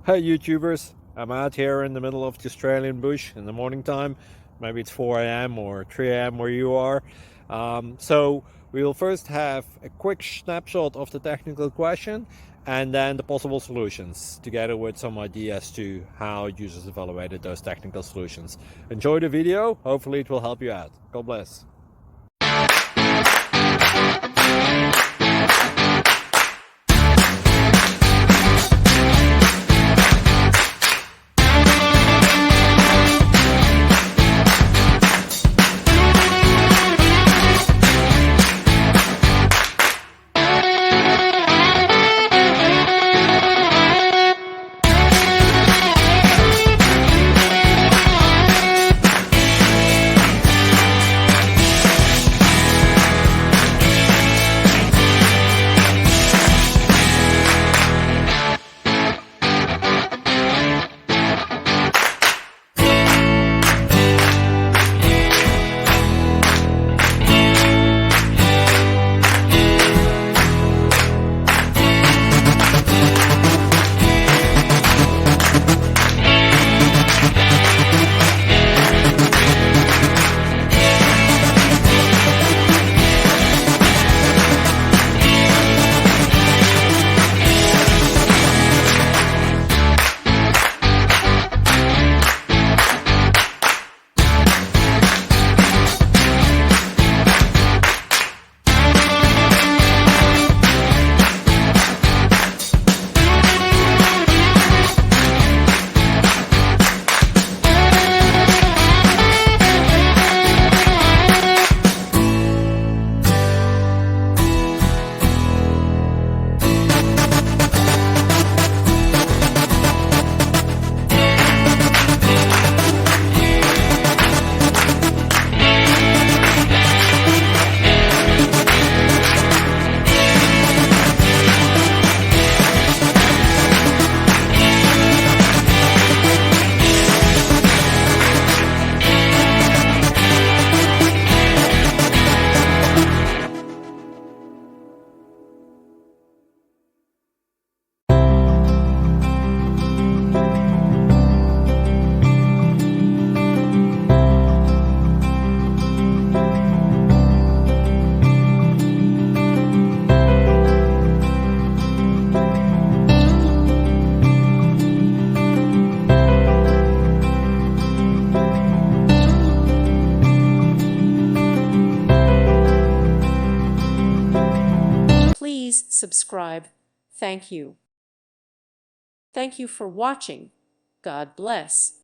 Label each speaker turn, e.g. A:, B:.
A: Hey YouTubers, I'm out here in the middle of the Australian bush in the morning time. Maybe it's 4 a.m. or 3 a.m. where you are. So we will first have a quick snapshot of the technical question and then the possible solutions, together with some ideas to how users evaluated those technical solutions. Enjoy the video, hopefully it will help you out. God bless.
B: Please subscribe. Thank you. Thank you for watching. God bless.